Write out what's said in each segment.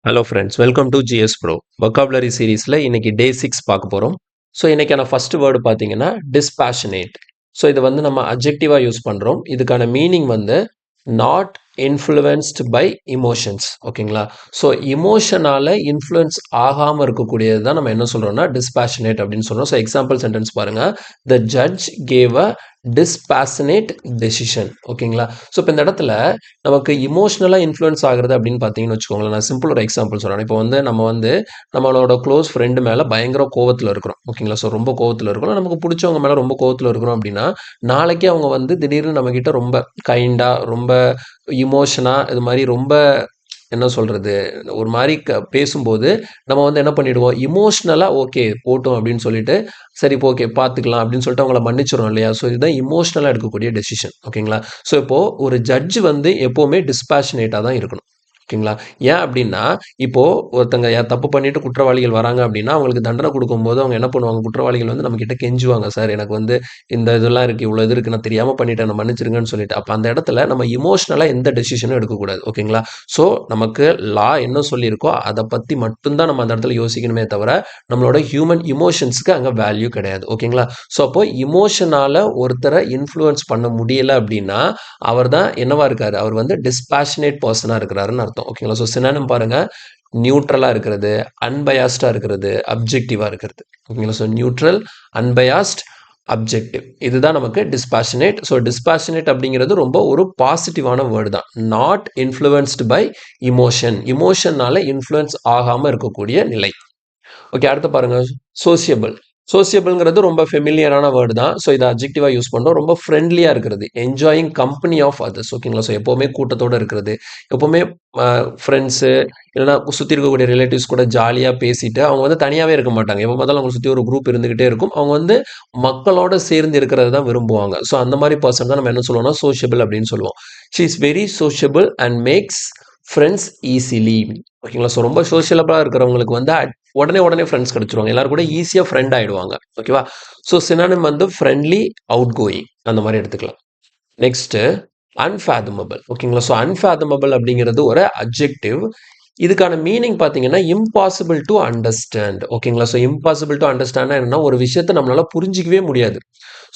Hello friends, welcome to GS bro. Vocabulary சீரீஸில் இன்னைக்கு டே 6 பார்க்க போகிறோம். ஸோ இன்னைக்கான ஃபர்ஸ்ட் வேர்டு பார்த்தீங்கன்னா டிஸ்பேஷனேட். ஸோ இது வந்து நம்ம அட்ஜெக்டிவாக யூஸ் பண்ணுறோம். இதுக்கான மீனிங் வந்து நாட் இன்ஃப்ளூயன்ஸ்டு பை இமோஷன்ஸ். ஓகேங்களா? ஸோ இமோஷனால் இன்ஃப்ளூயன்ஸ் ஆகாமல் இருக்கக்கூடியது தான் நம்ம என்ன சொல்கிறோம்னா டிஸ்பேஷனேட் அப்படின்னு சொல்கிறோம். ஸோ எக்ஸாம்பிள் சென்டென்ஸ் பாருங்கள். The judge gave a dispassionate decision. ஓகேங்களா? ஸோ இப்போ இந்த இடத்துல நமக்கு இமோஷனலாக இன்ஃப்ளூயன்ஸ் ஆகுறது அப்படின்னு பார்த்தீங்கன்னு வச்சுக்கோங்களேன். நான் சிம்பிள் ஒரு எக்ஸாம்பிள் சொல்கிறேன். இப்போ வந்து நம்ம வந்து நம்மளோட க்ளோஸ் ஃப்ரெண்டு மேலே பயங்கர கோவத்தில் இருக்கிறோம். ஓகேங்களா? ஸோ ரொம்ப கோவத்தில் இருக்கிறோம். நமக்கு பிடிச்சவங்க மேலே ரொம்ப கோவத்தில் இருக்கிறோம் அப்படின்னா நாளைக்கே அவங்க வந்து திடீர்னு நம்மக்கிட்ட ரொம்ப கைண்டாக ரொம்ப இமோஷனாக இது மாதிரி ரொம்ப என்ன சொல்கிறது ஒரு மாதிரி பேசும்போது நம்ம வந்து என்ன பண்ணிடுவோம், இமோஷ்னலாக ஓகே போட்டோம் அப்படின்னு சொல்லிட்டு சரி இப்போ ஓகே பார்த்துக்கலாம் அப்படின்னு சொல்லிட்டு அவங்கள மன்னிச்சிடும் இல்லையா? ஸோ இதுதான் இமோஷ்னலாக எடுக்கக்கூடிய டெசிஷன். ஓகேங்களா? ஸோ இப்போது ஒரு ஜட்ஜ் வந்து எப்போவுமே டிஸ்பேஷனேட்டாக தான் இருக்கணும். ஓகேங்களா? ஏன் அப்படின்னா இப்போ ஒருத்தங்க தப்பு பண்ணிட்டு குற்றவாளிகள் வராங்க அப்படின்னா அவங்களுக்கு தண்டனை கொடுக்கும்போது அவங்க என்ன பண்ணுவாங்க, குற்றவாளிகள் வந்து நம்ம கிட்ட கெஞ்சுவாங்க, சார் எனக்கு வந்து இந்த இதெல்லாம் இருக்குது, இவ்வளோ இது இருக்குது, நான் தெரியாமல் பண்ணிட்டேன், நான் மன்னிச்சிருங்கன்னு சொல்லிட்டு. அப்போ அந்த இடத்துல நம்ம இமோஷ்னலாக எந்த டெசிஷனும் எடுக்கக்கூடாது. ஓகேங்களா? ஸோ நமக்கு லா என்ன சொல்லியிருக்கோ அதை பற்றி மட்டும்தான் நம்ம அந்த இடத்துல யோசிக்கணுமே தவிர நம்மளோட ஹியூமன் இமோஷன்ஸுக்கு அங்கே வேல்யூ கிடையாது. ஓகேங்களா? ஸோ அப்போ இமோஷனால் ஒருத்தரை இன்ஃப்ளூயன்ஸ் பண்ண முடியலை அப்படின்னா அவர் தான் என்னவா இருக்காரு, அவர் வந்து டிஸ்பேஷனேட் பர்சனாக இருக்கிறாருன்னு அர்த்தம். ஓகேங்களா? ஸோ சினானிம் பாருங்க, நியூட்ரலாக இருக்கிறது, அன்பயாஸ்டாக இருக்கிறது, அப்ஜெக்டிவாக இருக்கிறது. ஓகேங்களா? ஸோ நியூட்ரல், அன்பயாஸ்ட், அப்ஜெக்டிவ், இதுதான் நமக்கு டிஸ்பேஷனேட். ஸோ டிஸ்பேஷனேட் அப்படிங்கிறது ரொம்ப ஒரு பாசிட்டிவான வேர்டு தான். நாட் இன்ஃப்ளூயன்ஸ்டு பை இமோஷன், இமோஷனால இன்ஃப்ளூயன்ஸ் ஆகாமல் இருக்கக்கூடிய நிலை. ஓகே, அடுத்து பாருங்க, சோசியபிள். சோசியபிள்ங்கிறது ரொம்ப ஃபெமிலியரான வேர்டு தான். ஸோ இதை அட்ஜெக்டிவாக யூஸ் பண்ணுறோம். ரொம்ப ஃப்ரெண்ட்லியாக இருக்கிறது, என்ஜாயிங் கம்பெனி ஆஃப் அதர்ஸ். ஓகேங்களா? ஸோ எப்போவுமே கூட்டத்தோடு இருக்கிறது, எப்போவுமே ஃப்ரெண்ட்ஸு இல்லைனா சுற்றி இருக்கக்கூடிய ரிலேட்டிவ்ஸ் கூட ஜாலியாக பேசிட்டு அவங்க வந்து தனியாகவே இருக்க மாட்டாங்க. எப்போ பார்த்தாலும் அவங்க சுற்றி ஒரு குரூப் இருந்துக்கிட்டே இருக்கும். அவங்க வந்து மக்களோட சேர்ந்து இருக்கிறது தான் விரும்புவாங்க. ஸோ அந்த மாதிரி பர்சன் தான் நம்ம என்ன சொல்லுவோம்னா சோஷியபிள் அப்படின்னு சொல்லுவோம். She is very sociable and makes friends easily. ஓகேங்களா? ஸோ ரொம்ப சோஷியலபிளாக இருக்கிறவங்களுக்கு வந்து உடனே ஃப்ரெண்ட்ஸ் கிடைச்சிருவாங்க. எல்லாரும் கூட ஈஸியாக ஃப்ரெண்ட் ஆகிடுவாங்க. ஓகேவா? ஸோ சினானிம் வந்து ஃப்ரெண்ட்லி, அவுட் கோயிங், அந்த மாதிரி எடுத்துக்கலாம். நெக்ஸ்ட்டு அன்ஃபேதமபிள். ஓகேங்களா? ஸோ அன்ஃபேதமபிள் அப்படிங்கிறது ஒரு அட்ஜெக்டிவ். இதுக்கான மீனிங் பார்த்தீங்கன்னா இம்பாசிபிள் டு அண்டர்ஸ்டாண்ட். ஓகேங்களா? ஸோ இம்பாசிபிள் டு அண்டர்ஸ்டாண்ட் என்னன்னா ஒரு விஷயத்தை நம்மளால புரிஞ்சிக்கவே முடியாது.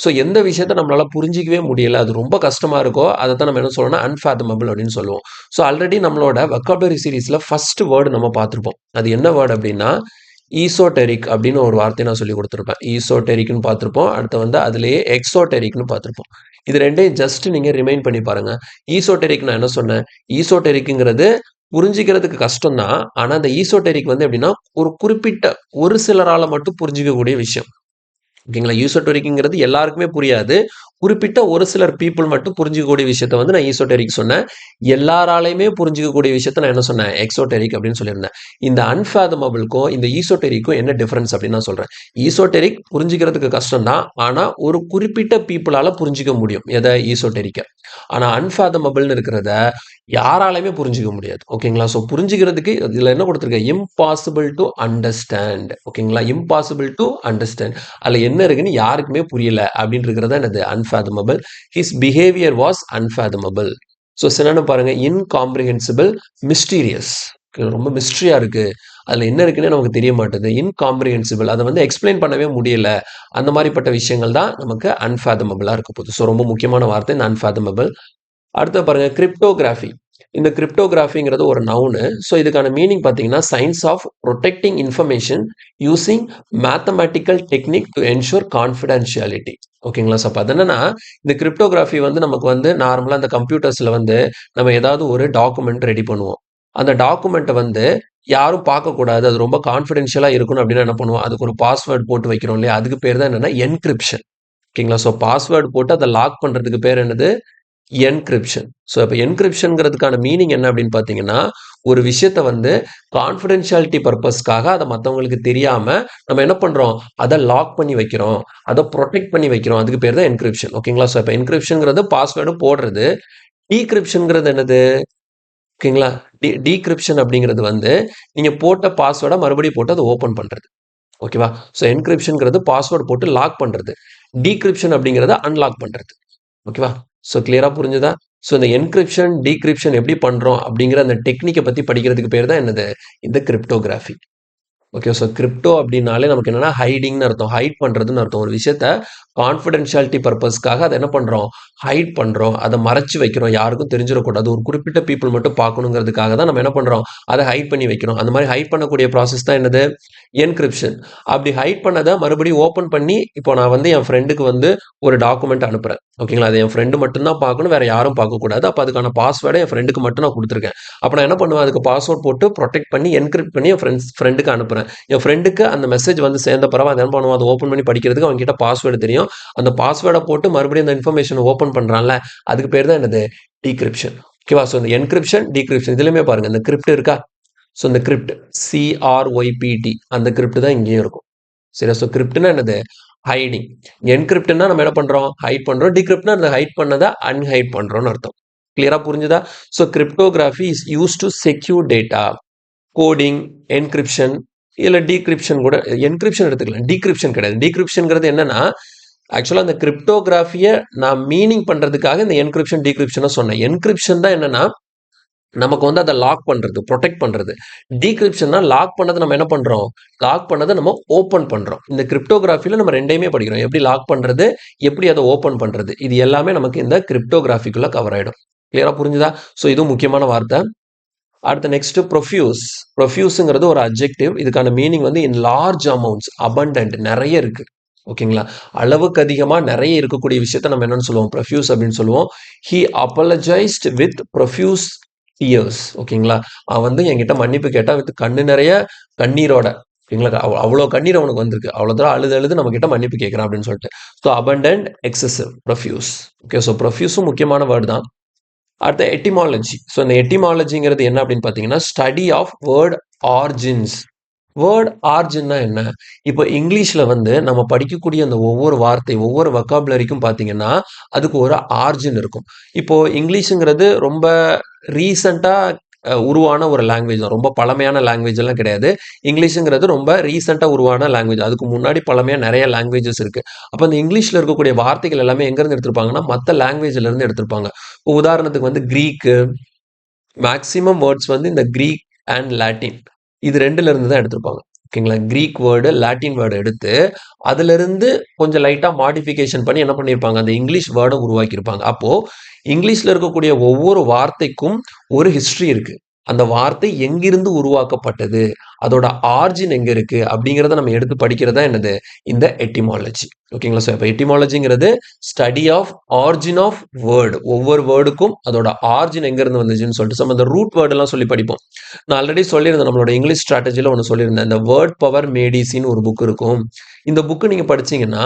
ஸோ எந்த விஷயத்த நம்மளால புரிஞ்சிக்கவே முடியல, அது ரொம்ப கஷ்டமாக இருக்கோ அதை தான் நம்ம என்ன சொல்லணும்னா அன்ஃபேதமபிள் அப்படின்னு சொல்லுவோம். ஸோ ஆல்ரெடி நம்மளோட வொக்காபுலரி சீரீஸில் ஃபர்ஸ்ட் வேர்டு நம்ம பார்த்துருப்போம். அது என்ன வேர்டு அப்படின்னா ஈசோடெரிக் அப்படின்னு ஒரு வார்த்தையை நான் சொல்லி கொடுத்துருப்பேன். ஈசோடெரிக்னு பார்த்துருப்போம். அடுத்து வந்து அதுலேயே எக்ஸோடெரிக்னு பார்த்துருப்போம். இது ரெண்டையும் ஜஸ்ட் நீங்கள் ரிமைண்ட் பண்ணி பாருங்க. ஈசோடெரிக் நான் என்ன சொன்னேன், ஈசோடெரிக்குங்கிறது புரிஞ்சிக்கிறதுக்கு கஷ்டம் தான். ஆனால் அந்த ஈசோடெரிக் வந்து எப்படின்னா ஒரு குறிப்பிட்ட ஒரு சிலரால் மட்டும் புரிஞ்சிக்கக்கூடிய விஷயம். ஓகேங்களா? ஈசோடெரிக்ங்கிறது எல்லாருக்குமே புரியாது. குறிப்பிட்ட ஒரு சிலர் பீப்புள் மட்டும் புரிஞ்சிக்கக்கூடிய விஷயத்த வந்து நான் ஈசோடெரிக் சொன்னேன். எல்லாராலையுமே புரிஞ்சிக்கக்கூடிய விஷயத்த நான் என்ன சொன்னேன், எக்ஸோடெரிக் அப்படின்னு சொல்லியிருந்தேன். இந்த அன்ஃபேதமபிள்க்கும் இந்த ஈசோடெரிக்கும் என்ன டிஃபரன்ஸ் அப்படின்னு நான் சொல்றேன். ஈசோடெரிக் புரிஞ்சிக்கிறதுக்கு கஷ்டம் தான். ஆனால் ஒரு குறிப்பிட்ட பீப்புளால புரிஞ்சிக்க முடியும் எதை, ஈசோடெரிக்க. ஆனால் அன்ஃபேதமபிள்னு இருக்கிறத யாராலையுமே புரிஞ்சிக்க முடியாது. ஓகேங்களா? ஸோ புரிஞ்சிக்கிறதுக்கு இதில் என்ன கொடுத்துருக்கேன், இம்பாசிபிள் டு அண்டர்ஸ்டாண்ட். ஓகேங்களா? இம்பாசிபிள் டு அண்டர்ஸ்டாண்ட், அதில் என்ன இருக்குன்னு யாருக்குமே புரியல அப்படின்னு இருக்கிறதா என்னது, unfathomable. His behaviour was unfathomable. So synonym பாருங்க, இன்காம்ப்ரிஹென்சிபிள், மிஸ்டீரியஸ். ரொம்ப மிஸ்ட்ரியாக இருக்குது, அதில் என்ன இருக்குன்னு நமக்கு தெரிய மாட்டேது. இன்காம்ப்ரிஹென்சிபிள், அதை வந்து எக்ஸ்பிளைன் பண்ணவே முடியல. அந்த மாதிரிப்பட்ட விஷயங்கள் தான் நமக்கு அன்ஃபேதமபிளாக இருக்க போகுது. ஸோ ரொம்ப முக்கியமான வார்த்தை இந்த அன்ஃபேதமபிள். அடுத்து பாருங்க, கிரிப்டோகிராஃபி. இந்த கிரிப்டோகிராஃபிங்கிறது ஒரு நவுனு. ஸோ இதுக்கான மீனிங் பார்த்தீங்கன்னா science of protecting information using mathematical technique to ensure confidentiality. ஓகேங்களா? ஸோ அப்போ அது என்னன்னா இந்த கிரிப்டோகிராஃபி வந்து நமக்கு வந்து நார்மலாக அந்த கம்ப்யூட்டர்ஸில் வந்து நம்ம ஏதாவது ஒரு டாக்குமெண்ட் ரெடி பண்ணுவோம். அந்த டாக்குமெண்ட்டை வந்து யாரும் பார்க்கக்கூடாது, அது ரொம்ப கான்ஃபிடென்ஷியலாக இருக்கணும் அப்படின்னா என்ன பண்ணுவோம், அதுக்கு ஒரு பாஸ்வேர்டு போட்டு வைக்கிறோம் இல்லையா? அதுக்கு பேர் தான் என்னன்னா என்கிரிப்ஷன். ஓகேங்களா? ஸோ பாஸ்வேர்டு போட்டு அதை லாக் பண்ணுறதுக்கு பேர் என்னது, என்கிரிப்ஷன். ஸோ இப்போ என்கிரிப்ஷன்ங்கிறதுக்கான மீனிங் என்ன அப்படின்னு பார்த்தீங்கன்னா ஒரு விஷயத்த வந்து கான்ஃபிடென்ஷியாலிட்டி பர்பஸ்க்காக அதை மற்றவங்களுக்கு தெரியாம நம்ம என்ன பண்றோம், அதை லாக் பண்ணி வைக்கிறோம், அதை ப்ரொடெக்ட் பண்ணி வைக்கிறோம். அதுக்கு பேர் தான் என்கிரிப்ஷன். ஓகேங்களா? ஸோ இப்போ என்கிரிப்ஷன்ங்கிறது பாஸ்வேர்டு போடுறது. டீக்ரிப்ஷன்ங்கிறது என்னது, ஓகேங்களா? டீக்ரிப்ஷன் அப்படிங்கிறது வந்து நீங்க போட்ட பாஸ்வேர்டை மறுபடியும் போட்டு அதை ஓப்பன் பண்றது. ஓகேவா? ஸோ என்கிரிப்ஷன்ங்கிறது பாஸ்வேர்டு போட்டு லாக் பண்றது. டீக்ரிப்ஷன் அப்படிங்கிறத அன்லாக் பண்றது. ஓகேவா? ஸோ கிளியரா புரிஞ்சுதா? ஸோ இந்த என்கிரிப்ஷன் டீக்ரிப்ஷன் எப்படி பண்றோம் அப்படிங்கிற அந்த டெக்னிக்கை பத்தி படிக்கிறதுக்கு பேர் தான் என்னது, இந்த கிரிப்டோகிராஃபி. ஓகே, ஸோ கிரிப்டோ அப்படின்னாலே நமக்கு என்னன்னா ஹைடிங்னு அர்த்தம், ஹைட் பண்றதுன்னு அர்த்தம். ஒரு விஷயத்த கான்ஃபிடென்ஷியாலிட்டி பர்பஸ்க்காக அதை என்ன பண்றோம், ஹைட் பண்றோம், அதை மறைச்சு வைக்கிறோம், யாருக்கும் தெரிஞ்சிடக்கூடாது, ஒரு குறிப்பிட்ட பீப்புள் மட்டும் பார்க்கணுங்கிறதுக்காக தான் நம்ம என்ன பண்றோம், அதை ஹைட் பண்ணி வைக்கிறோம். அந்த மாதிரி ஹைட் பண்ணக்கூடிய ப்ராசஸ் தான் என்னது, என்கிரிப்ஷன். அப்படி ஹைட் பண்ணதை மறுபடியும் ஓப்பன் பண்ணி, இப்போ நான் வந்து என் ஃப்ரெண்டுக்கு வந்து ஒரு டாக்குமெண்ட் அனுப்புறேன். ஓகேங்களா, அது என் ஃப்ரெண்டு மட்டும்தான் பார்க்கணும், வேற யாரும் பார்க்கக்கூடாது. அப்போ அதுக்கான பாஸ்வேர்டை என் ஃப்ரெண்டுக்கு மட்டும் நான் கொடுத்துருக்கேன். அப்போ நான் என்ன பண்ணுவேன், அதுக்கு பாஸ்வேர்ட் போட்டு ப்ரொடெக்ட் பண்ணி என்கிரிப்ட் பண்ணி என் ஃப்ரெண்டுக்கு அனுப்புறேன். என் ஃப்ரெண்டுக்கு அந்த மெசேஜ் வந்து சேர்ந்த பிறகு அதை என்ன பண்ணுவோம், அதை ஓப்பன் பண்ணி படிக்கிறதுக்கு அவங்க கிட்ட பாஸ்வேர்டு தெரியும். அந்த பாஸ்வேர்டை போட்டு மறுபடியும் அந்த இன்ஃபர்மேஷன் ஓப்பன் பண்றான்ல, அதுக்கு பேர் தான் என்னது, டீக்ரிப்ஷன். ஓகேவா, ஸோ இந்த என்கிரிப்ஷன் டீக்ரிப்ஷன் இதுலையுமே பாருங்க, இந்த கிரிப்ட் இருக்கா, ஸோ இந்த கிரிப்ட் CRYPT அந்த கிரிப்ட் தான் இங்கேயும் இருக்கும். சரியா, ஸோ கிரிப்ட்னா என்னது, ஹைடிங். என்கிரிப்ட்னா நம்ம என்ன பண்றோம், ஹைட் பண்றோம். டிகிரிப்ட்னா அந்த ஹைட் பண்ணதை அன்ஹைட் பண்றோம்னு அர்த்தம். கிளியரா புரிஞ்சுதா? So cryptography is use to secure data, coding, encryption, இல்லை டீக்ரிப்ஷன் கூட. என்கிரிப்ஷன் எடுத்துக்கலாம், டீக்ரிப்ஷன் கிடையாது. டீக்ரிப்ஷன்ங்கிறது என்னன்னா, ஆக்சுவலாக அந்த கிரிப்டோகிராஃபியை நான் மீனிங் பண்றதுக்காக இந்த என்கிரிப்ஷன் டீக்ரிப்ஷனை சொன்னேன். என்கிரிப்ஷன் தான் என்னன்னா நமக்கு வந்து அதை லாக் பண்றது, ப்ரொடெக்ட் பண்றது. டீக்ரிப்ஷன்னா லாக் பண்ணதை நம்ம என்ன பண்றோம், லாக் பண்ணதை நம்ம ஓப்பன் பண்றோம். இந்த கிரிப்டோகிராஃபில நம்ம ரெண்டையுமே படிக்கிறோம், எப்படி லாக் பண்றது, எப்படி அதை ஓப்பன் பண்றது. இது எல்லாமே நமக்கு இந்த கிரிப்டோகிராஃபிக்குள்ள கவர் ஆயிடும். கிளியரா புரிஞ்சுதா? ஸோ இதுவும் முக்கியமான வார்த்தை. அடுத்து நெக்ஸ்ட் ப்ரொஃப்யூஸ். ப்ரொஃப்யூஸுங்கிறது ஒரு அட்ஜெக்டிவ். இதுக்கான மீனிங் வந்து இன் லார்ஜ் அமௌண்ட்ஸ், abundant, நிறைய இருக்கு. ஓகேங்களா, அளவுக்கு அதிகமாக நிறைய இருக்கக்கூடிய விஷயத்த நம்ம என்னன்னு சொல்லுவோம், ப்ரொஃப்யூஸ் அப்படின்னு சொல்லுவோம். He apologized with profuse tears. ஓகேங்களா, அவன் வந்து என்கிட்ட மன்னிப்பு கேட்டா வித் கண்ணு நிறைய கண்ணீரோட. ஓகேங்களா, அவ்வளோ கண்ணீர் அவனுக்கு வந்திருக்கு, அவ்வளோ தூரம் அழுது அழுது நம்ம கிட்ட மன்னிப்பு கேட்குறான் அப்படின்னு சொல்லிட்டு. So abundant, excessive, profuse. Okay, so ப்ரொஃப்யூஸும் முக்கியமான வேர்டு தான். அடுத்த எட்டிமாலஜி. ஸோ இந்த எட்டிமாலஜிங்கிறது என்ன அப்படின்னு பார்த்தீங்கன்னா, study of word origins. Word ஆர்ஜின்னா என்ன, இப்போ இங்கிலீஷில் வந்து நம்ம படிக்கக்கூடிய அந்த ஒவ்வொரு வார்த்தை, ஒவ்வொரு வொக்காபுலரிக்கும் பார்த்தீங்கன்னா அதுக்கு ஒரு ஆர்ஜின் இருக்கும். இப்போ இங்கிலீஷுங்கிறது ரொம்ப ரீசண்டாக உருவான ஒரு லாங்குவேஜ் தான், ரொம்ப பழமையான லாங்குவேஜ் எல்லாம் கிடையாது. இங்கிலீஷுங்கிறது ரொம்ப ரீசெண்டாக உருவான லாங்குவேஜ். அதுக்கு முன்னாடி பழமையாக நிறைய லாங்குவேஜஸ் இருக்கு. அப்போ அந்த இங்கிலீஷில் இருக்கக்கூடிய வார்த்தைகள் எல்லாமே எங்கேருந்து எடுத்திருப்பாங்கன்னா மற்ற லாங்குவேஜ்ல இருந்து எடுத்திருப்பாங்க. உதாரணத்துக்கு வந்து கிரீக்கு, மேக்சிமம் வேர்ட்ஸ் வந்து இந்த கிரீக் அண்ட் லாட்டின் இது ரெண்டுல இருந்து தான் எடுத்திருப்பாங்க. ஓகேங்களா, கிரீக் வேர்டு, லாட்டின் வேர்டு எடுத்து அதுல இருந்து கொஞ்சம் லைட்டா மாடிஃபிகேஷன் பண்ணி என்ன பண்ணியிருப்பாங்க, அந்த இங்கிலீஷ் வேர்டை உருவாக்கியிருப்பாங்க. அப்போ இங்கிலீஷ்ல இருக்கக்கூடிய ஒவ்வொரு வார்த்தைக்கும் ஒரு ஹிஸ்டரி இருக்கு. அந்த வார்த்தை எங்கிருந்து உருவாக்கப்பட்டது, அதோட ஆர்ஜின் எங்க இருக்கு அப்படிங்கிறத நம்ம எடுத்து படிக்கிறதா என்னது, இந்த எட்டிமாலஜி. ஓகேங்களா, ஸோ இப்போ எட்டிமாலஜிங்கிறது study of origin of word. ஒவ்வொரு வேர்டுக்கும் அதோட ஆர்ஜின் எங்க இருந்து வந்துச்சுன்னு சொல்லிட்டு நம்ம இந்த ரூட் வேர்டு எல்லாம் சொல்லி படிப்போம். நான் ஆல்ரெடி சொல்லியிருந்தேன், நம்மளோட இங்கிலீஷ் ஸ்ட்ராட்டஜியில் ஒன்று சொல்லியிருந்தேன், இந்த வேர்ட் பவர் மேடிசின்னு ஒரு புக் இருக்கும். இந்த புக்கு நீங்க படிச்சீங்கன்னா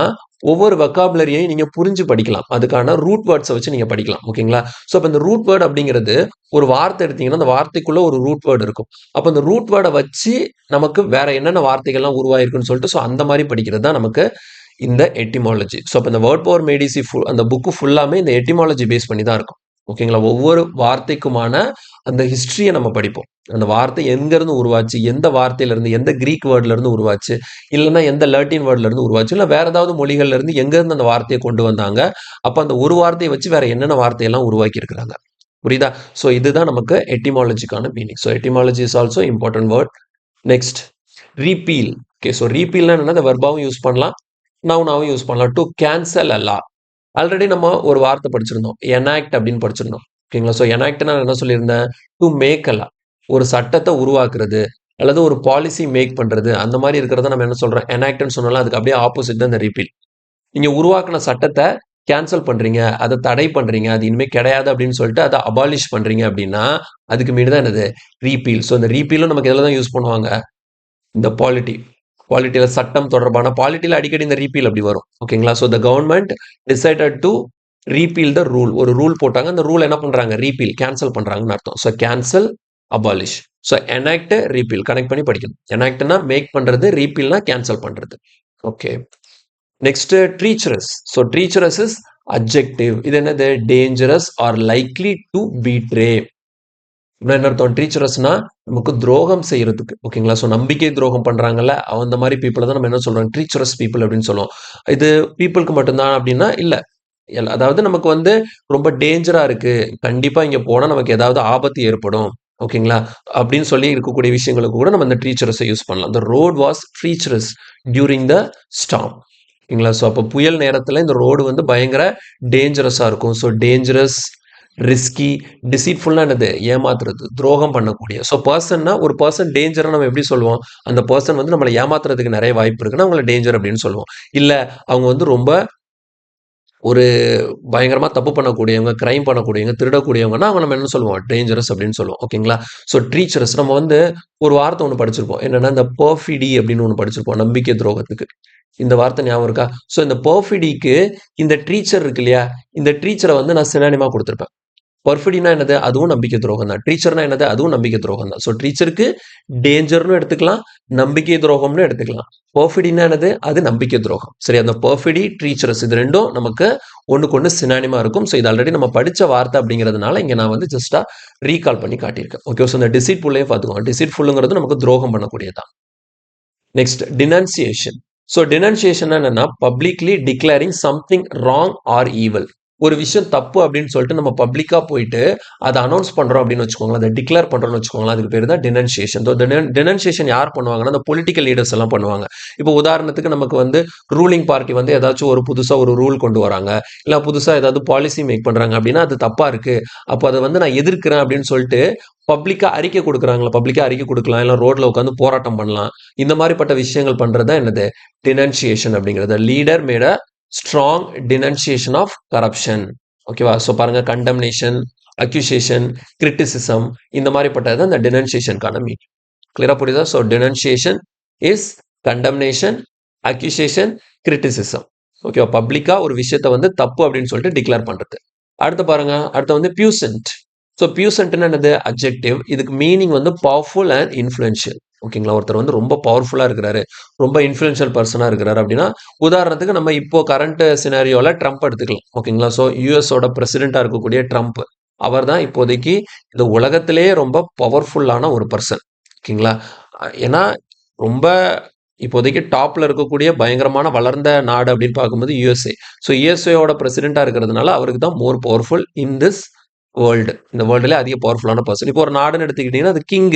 ஒவ்வொரு வொக்காபுலரியையும் நீங்க புரிஞ்சு படிக்கலாம். அதுக்கான ரூட் வேர்ட்ஸை வச்சு நீங்க படிக்கலாம். ஓகேங்களா, ஸோ அப்போ இந்த ரூட் வேர்டு அப்படிங்கிறது ஒரு வார்த்தை எடுத்தீங்கன்னா அந்த வார்த்தைக்குள்ள ஒரு ரூட் வேர்டு இருக்கும். அப்போ அந்த ரூட் வேர்டை வச்சு நமக்கு வேற என்னென்ன வார்த்தைகள்லாம் உருவாயிருக்குன்னு சொல்லிட்டு ஸோ அந்த மாதிரி படிக்கிறது தான் நமக்கு இந்த எட்டிமாலஜி. ஸோ அப்போ இந்த வேர்ட் பவர் மேடிசி அந்த புக்கு ஃபுல்லாமே இந்த எட்டிமாலஜி பேஸ் பண்ணி தான் இருக்கும். ஓகேங்களா, ஒவ்வொரு வார்த்தைக்குமான அந்த ஹிஸ்டரியை நம்ம படிப்போம். அந்த வார்த்தை எங்கேருந்து உருவாச்சு, எந்த வார்த்தையிலேருந்து, எந்த கிரீக் வேர்ட்லேருந்து உருவாச்சு, இல்லைன்னா எந்த லாட்டின் வேர்ட்லேருந்து உருவாச்சு, இல்லை வேற ஏதாவது மொழிகள்லேருந்து எங்கேருந்து அந்த வார்த்தையை கொண்டு வந்தாங்க. அப்போ அந்த ஒரு வார்த்தையை வச்சு வேற என்னென்ன வார்த்தையெல்லாம் உருவாக்கி இருக்கிறாங்க. புரியுதா? ஸோ இதுதான் நமக்கு எட்டிமாலஜிக்கான meaning. So etymology is also important word. Next repeal. Okay, so ரீபீல்னா என்னன்னா அந்த வெர்பாவும் யூஸ் பண்ணலாம், நவுனாவும் யூஸ் பண்ணலாம். டு கேன்சல் அல்லா. ஆல்ரெடி நம்ம ஒரு வார்த்தை படிச்சிருந்தோம், எனாக்ட் அப்படின்னு படிச்சிருந்தோம். ஓகேங்களா, ஸோ எனாக்ட்னா என்ன சொல்லியிருந்தேன், டு மேக் அல்லா, ஒரு சட்டத்தை உருவாக்குறது அல்லது ஒரு பாலிசி மேக் பண்றது, அந்த மாதிரி இருக்கிறத நம்ம என்ன சொல்றோம், எனாக்ட்னு சொன்னாலும் அதுக்கு அப்படியே ஆப்போசிட் தான் இந்த ரீபீல். நீங்க உருவாக்குன சட்டத்தை கேன்சல் பண்றீங்க, அதை தடை பண்றீங்க, அது இனிமே கிடையாது அப்படின்னு சொல்லிட்டு அதை அபாலிஷ் பண்றீங்க அப்படின்னா அதுக்கு மீது தான் என்னது, ரீபீல். ஸோ இந்த ரீபீலும் நமக்கு எதில் தான் யூஸ் பண்ணுவாங்க, இந்த பாலிட்டியில சட்டம் தொடர்பான பாலிட்டியில அடிக்கடி இந்த ரீபீல் அப்படி வரும். ஓகேங்களா, so the government decided to repeal the rule. ஒரு ரூல் போட்டாங்க, அந்த ரூல் என்ன பண்றாங்க, ரீபீல், கேன்சல் பண்றாங்கன்னு அர்த்தம். So cancel, abolish. So enact, repeal connect பண்ணி படிக்கணும். எனாக்ட்னா மேக் பண்றது, ரீபீல்னா கேன்சல் பண்றது. Okay, next treacherous. So treacherous is adjective. இது என்னது, dangerous or likely to betray. என்ன அர்த்தம், ட்ரீச்சரஸ்னா நமக்கு துரோகம் செய்யறதுக்கு. ஓகேங்களா, ஸோ நம்பிக்கை துரோகம் பண்றாங்கல்ல, அந்த மாதிரி பீப்புளை தான் நம்ம என்ன சொல்றோம், ட்ரீச்சரஸ் பீப்புள் அப்படின்னு சொல்லுவோம். இது பீப்புளுக்கு மட்டும்தான் அப்படின்னா இல்லை, அதாவது நமக்கு வந்து ரொம்ப டேஞ்சரா இருக்கு. கண்டிப்பா இங்க போனா நமக்கு ஏதாவது ஆபத்து ஏற்படும். ஓகேங்களா? அப்படின்னு சொல்லி இருக்கக்கூடிய விஷயங்களுக்கு கூட நம்ம இந்த ட்ரீச்சரஸ யூஸ் பண்ணலாம். "The road was treacherous during the storm." ஓகேங்களா? ஸோ அப்போ புயல் நேரத்துல இந்த ரோடு வந்து பயங்கர டேஞ்சரஸா இருக்கும். ஸோ டேஞ்சரஸ், ரிஸ்கி, டிசீட்ஃபுல்னா என்னது? ஏமாத்துறது, துரோகம் பண்ணக்கூடிய. ஸோ பெர்சன்னா ஒரு பெர்சன் டேஞ்சர்ன்னு நம்ம எப்படி சொல்லுவோம்? அந்த பெர்சன் வந்து நம்மள ஏமாத்துறதுக்கு நெறைய வாய்ப்பு இருக்குன்னா, அவங்கள டேஞ்சர் அப்படின்னு சொல்லுவோம். இல்ல அவங்க வந்து ரொம்ப ஒரு பயங்கரமா தப்பு பண்ணக்கூடியவங்க, கிரைம் பண்ணக்கூடியவங்க, திருடக்கூடியவங்கன்னா, அவங்க நம்ம என்ன சொல்லுவோம்? டேஞ்சரஸ் அப்படின்னு சொல்லுவோம். ஓகேங்களா? ஸோ ட்ரீச்சரஸ் நம்ம வந்து ஒரு வார்த்தை ஒண்ணு படிச்சிருப்போம். என்னன்னா, இந்த பெர்ஃபிடி அப்படின்னு ஒண்ணு படிச்சிருப்போம். நம்பிக்கை துரோகத்துக்கு. இந்த வார்த்தை ஞாபகம் இருக்கா? ஸோ இந்த பெர்ஃபிடிக்கு இந்த ட்ரீச்சர் இருக்கு இல்லையா? இந்த ட்ரீச்சர வந்து நான் சினோனிமா குடுத்திருப்பேன். பர்ஃபிடினா என்னது? அதுவும் நம்பிக்கை துரோகம் தான். டீச்சர்னா என்னது? அதுவும் நம்பிக்கை துரோகம் தான். ஸோ டீச்சருக்கு டேஞ்சர்ன்னு எடுத்துக்கலாம். நம்பிக்கை துரோகம்னு எடுத்துக்கலாம். பர்ஃபிடினா என்னது? அது நம்பிக்கை துரோகம். சரி, அந்த பர்ஃபிடி, ட்ரீச்சரஸ் இது 2ம் நமக்கு ஒண்ணுக்கொண்ணு சினானிமா இருக்கும். ஸோ இது ஆல்ரெடி நம்ம படிச்ச வார்த்தை அப்படிங்கிறதுனால இங்க நான் வந்து ஜஸ்ட்டா ரீகால் பண்ணி காட்டியிருக்கேன். ஓகே. ஸோ இந்த டிசீட்ஃபுல்லையும் பார்த்துக்கோங்க. டிசீட்ஃபுல்லுங்கிறது நமக்கு துரோகம் பண்ணக்கூடியது தான். நெக்ஸ்ட் டினன்சியேஷன். ஸோ டினன்சியேஷன்னா என்னன்னா, publicly declaring something wrong or evil. ஒரு விஷயம் தப்பு அப்படின்னு சொல்லிட்டு நம்ம பப்ளிக்கா போயிட்டு அதை அனௌன்ஸ் பண்றோம் அப்படின்னு வச்சுக்கோங்களேன், அதை டிக்ளேர் பண்றோம்னு வச்சுக்கோங்களேன், அதுக்கு பேர் தான் டினன்சியேஷன். டினன்சியேஷன் யார் பண்ணுவாங்கன்னா, அந்த பொலிட்டிக்கல் லீடர்ஸ் எல்லாம் பண்ணுவாங்க. இப்போ உதாரணத்துக்கு நமக்கு வந்து ரூலிங் பார்ட்டி வந்து ஏதாச்சும் ஒரு புதுசா ஒரு ரூல் கொண்டு வராங்க, இல்ல புதுசா ஏதாவது பாலிசி மேக் பண்றாங்க அப்படின்னா அது தப்பா இருக்கு, அப்போ அதை வந்து நான் எதிர்க்கிறேன் அப்படின்னு சொல்லிட்டு பப்ளிக்கா அறிக்கை கொடுக்குறாங்களா, பப்ளிக்கா அறிக்கை கொடுக்கலாம், இல்ல ரோட்ல உட்காந்து போராட்டம் பண்ணலாம். இந்த மாதிரிப்பட்ட விஷயங்கள் பண்றது என்னது? டினன்சியேஷன் அப்படிங்கிறது. Leader made a strong denunciation of corruption. ஓகேவா? ஸோ பாருங்க, கண்டம்னேஷன், அக்யூசேஷன், கிரிட்டிசிசம் இந்த மாதிரிப்பட்டது அந்த டினன்சியேஷனுக்கான மீனிங். கிளியரா புரியுதா? So denunciation is condemnation, accusation, criticism. ஓகேவா? பப்ளிக்கா ஒரு விஷயத்த வந்து தப்பு அப்படின்னு சொல்லிட்டு டிக்ளேர் பண்றது. அடுத்து பாருங்க, அடுத்து வந்து பியூசன்ட். ஸோ பியூசன்ட்னா என்னது? அட்ஜெக்டிவ். இதுக்கு மீனிங் வந்து பவர்ஃபுல் அண்ட் இன்ஃப்ளூயன்ஷியல். ஓகேங்களா? ஒருத்தர் வந்து ரொம்ப பவர்ஃபுல்லா இருக்கிறாரு, ரொம்ப இன்ஃப்ளூயன்ஷியல் பர்சனா இருக்கிறாரு அப்படின்னா, உதாரணத்துக்கு நம்ம இப்போ கரண்ட் சினாரியோல ட்ரம்ப் எடுத்துக்கலாம். ஓகேங்களா? ஸோ யுஎஸோட பிரசிடென்ட்டா இருக்கக்கூடிய ட்ரம்ப். அவர் தான் இப்போதைக்கு இந்த உலகத்திலேயே ரொம்ப பவர்ஃபுல்லான ஒரு பர்சன். ஓகேங்களா? ஏன்னா ரொம்ப இப்போதைக்கு டாப்ல இருக்கக்கூடிய பயங்கரமான வளர்ந்த நாடு அப்படின்னு பார்க்கும்போது யுஎஸ்ஏ. ஸோ யுஎஸ்ஏயோட பிரசிடென்ட்டா இருக்கிறதுனால அவருக்கு தான் more powerful in this world. இந்த வேர்ல்டுல அதிக பவர்ஃபுல்லான பர்சன். இப்போ ஒரு நாடுன்னு எடுத்துக்கிட்டீங்கன்னா அது கிங்.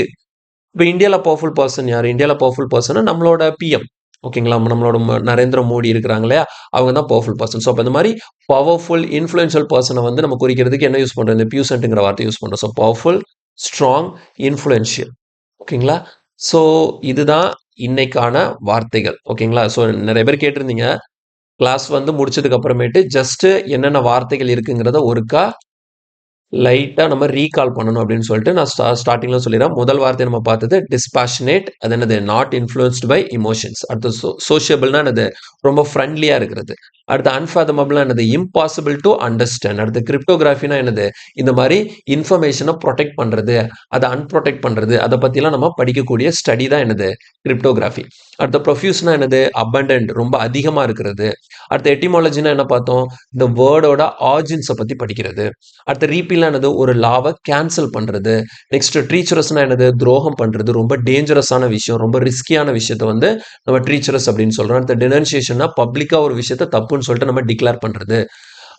இப்போ இந்தியால பவர்ஃபுல் பர்சன் யாரு? இந்தியால பவர்ஃபுல் பர்சன் நம்மளோட பிஎம். ஓகேங்களா? நம்மளோட நரேந்திர மோடி இருக்கிறாங்க இல்லையா? அவங்க தான் பவர்ஃபுல் பர்சன். ஸோ அப்போ இந்த மாதிரி பவர்ஃபுல் இன்ஃப்ளூயன்ஷியல் பர்சனை வந்து நம்ம குறிக்கிறதுக்கு என்ன யூஸ் பண்றோம்? இந்த பியூசன்ட்ங்கிற வார்த்தை யூஸ் பண்றோம். So powerful, strong, influential. ஓகேங்களா? ஸோ இதுதான் இன்னைக்கான வார்த்தைகள். ஓகேங்களா? ஸோ நிறைய பேர் கேட்டிருந்தீங்க. கிளாஸ் வந்து முடிச்சதுக்கு அப்புறமேட்டு ஜஸ்ட் என்னென்ன வார்த்தைகள் இருக்குங்கிறத ஒருக்கா லைட்டா நம்ம ரீகால் பண்ணணும் அப்படின்னு சொல்லிட்டு நான் ஸ்டார்டிங்ல சொல்லிடுறேன். முதல் வார்த்தை நம்ம பார்த்தது டிஸ்பாஷனேட். அது என்னது? Not influenced by emotions. அடுத்து சோஷியபிள்னா என்னது? ரொம்ப ஃப்ரெண்ட்லியா இருக்கிறது. அடுத்து அன்ஃபாதமபிள்னா என்னது? Impossible to understand. அடுத்து கிரிப்டோகிராஃபினா என்னது? இந்த மாதிரி இன்ஃபர்மேஷனை ப்ரொடெக்ட் பண்றது, அதை அன்ப்ரொடெக்ட் பண்றது, அதை பத்திலாம் நம்ம படிக்கக்கூடிய ஸ்டடி தான் என்னது? கிரிப்டோகிராஃபி. அடுத்த ப்ரொஃப்யூஸ்னா என்னது? அபண்டன்ட், ரொம்ப அதிகமா இருக்கிறது. அடுத்த எட்டிமாலஜினா என்ன பார்த்தோம்? இந்த வேர்டோட ஆரிஜின்ஸை பத்தி படிக்கிறது. அடுத்த ரீபீல்னா என்னது? ஒரு லாவை கேன்சல் பண்றது. நெக்ஸ்ட் ட்ரீச்சரஸ்னா என்னது? துரோகம் பண்றது, ரொம்ப டேஞ்சரஸான விஷயம், ரொம்ப ரிஸ்கியான விஷயத்த வந்து நம்ம ட்ரீச்சரஸ் அப்படின்னு சொல்றோம். அடுத்த டினன்சியேஷன்னா பப்ளிக்கா ஒரு விஷயத்த தப்புன்னு சொல்லிட்டு நம்ம டிக்ளேர் பண்றது.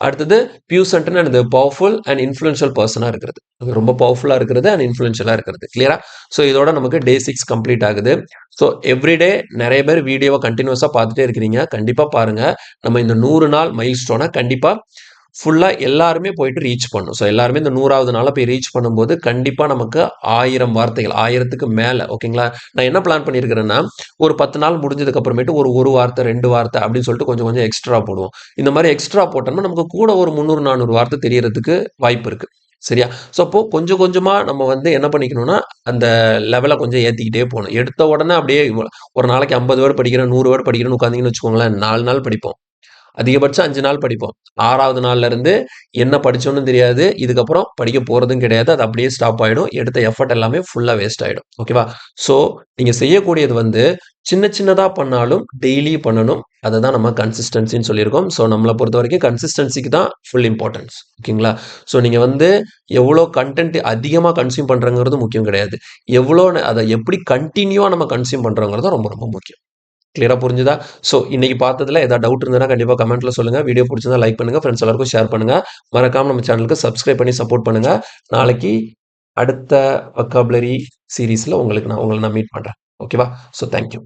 அடுத்தது பியூசன்ட்னா என்னது? பவர்ஃபுல் அண்ட் இன்ஃப்ளூயன்ஷியல் பர்சனா இருக்கிறது. ரொம்ப பவர்ஃபுல்லா இருக்கிறது அண்ட் இன்ஃப்ளூயன்ஷியலா இருக்கிறது. கிளியரா? ஸோ இதோட நமக்கு டே 6 கம்ப்ளீட் ஆகுது. ஸோ எவ்ரிடே நிறைய பேர் வீடியோவை கண்டினியூஸா பார்த்துட்டே இருக்கிறீங்க. கண்டிப்பா பாருங்க. நம்ம இந்த 100 நாள் மைல் ஸ்டோனை கண்டிப்பா ஃபுல்லா எல்லாருமே போயிட்டு ரீச் பண்ணும். ஸோ எல்லாருமே இந்த 100வது நாள போய் ரீச் பண்ணும்போது கண்டிப்பா நமக்கு 1000 வார்த்தைகள், 1000க்கு மேல. ஓகேங்களா? நான் என்ன பிளான் பண்ணியிருக்கிறேன்னா, ஒரு 10 நாள் முடிஞ்சதுக்கு அப்புறமேட்டு ஒரு வார்த்தை, 2 வார்த்தை அப்படின்னு சொல்லிட்டு கொஞ்சம் கொஞ்சம் எக்ஸ்ட்ரா போடுவோம். இந்த மாதிரி எக்ஸ்ட்ரா போட்டோம்னா நமக்கு கூட ஒரு 300, 400 வார்த்தை தெரியறதுக்கு வாய்ப்பு இருக்கு. சரியா? ஸோ அப்போ கொஞ்சம் கொஞ்சமா நம்ம வந்து என்ன பண்ணிக்கணும்னா, அந்த லெவல கொஞ்சம் ஏத்திக்கிட்டே போணும். எடுத்த உடனே அப்படியே ஒரு நாளைக்கு 50 வேர்ட் படிக்கிறேன், 100 வேர்ட் படிக்கிறேன்னு உட்கார்ந்தீங்கன்னு வச்சுக்கோங்களேன், 4 நாள் படிப்போம். அதிகபட்சம் 5 நாள் படிப்போம். 6வது நாள்ல இருந்து என்ன படிச்சோம்னு தெரியாது. இதுக்கப்புறம் படிக்க போறதும் கிடையாது. அது அப்படியே ஸ்டாப் ஆயிடும். எடுத்த எஃபர்ட் எல்லாமே ஃபுல்லா வேஸ்ட் ஆயிடும். ஓகேவா? ஸோ நீங்க செய்யக்கூடியது வந்து சின்ன சின்னதா பண்ணாலும் டெய்லி பண்ணணும். அததான் நம்ம கன்சிஸ்டன்சின்னு சொல்லியிருக்கோம். ஸோ நம்மள பொறுத்தவரைக்கும் கன்சிஸ்டன்சிக்கு தான் ஃபுல் இம்பார்ட்டன்ஸ். ஓகேங்களா? ஸோ நீங்க வந்து எவ்வளோ கன்டென்ட் அதிகமா கன்சியூம் பண்றோங்கிறது முக்கியம் கிடையாது. எவ்வளோ அதை எப்படி கன்டினியூவா நம்ம கன்சியூம் பண்றோங்கிறது ரொம்ப ரொம்ப முக்கியம். கிளியரா புரிஞ்சுதா? ஸோ இன்னைக்கு பார்த்ததுல ஏதாவது டவுட் இருந்ததுன்னா கண்டிப்பா கமெண்ட்ல சொல்லுங்க. வீடியோ பிடிச்சிருந்தா லைக் பண்ணுங்க. ஃப்ரெண்ட்ஸ் எல்லாருக்கும் ஷேர் பண்ணுங்க. மறக்காம நம்ம சேனலுக்கு சப்ஸ்கிரைப் பண்ணி சப்போர்ட் பண்ணுங்க. நாளைக்கு அடுத்த வொக்காபுலரி சீரிஸ்ல உங்கள நான் மீட் பண்றேன். ஓகேவா? So thank you.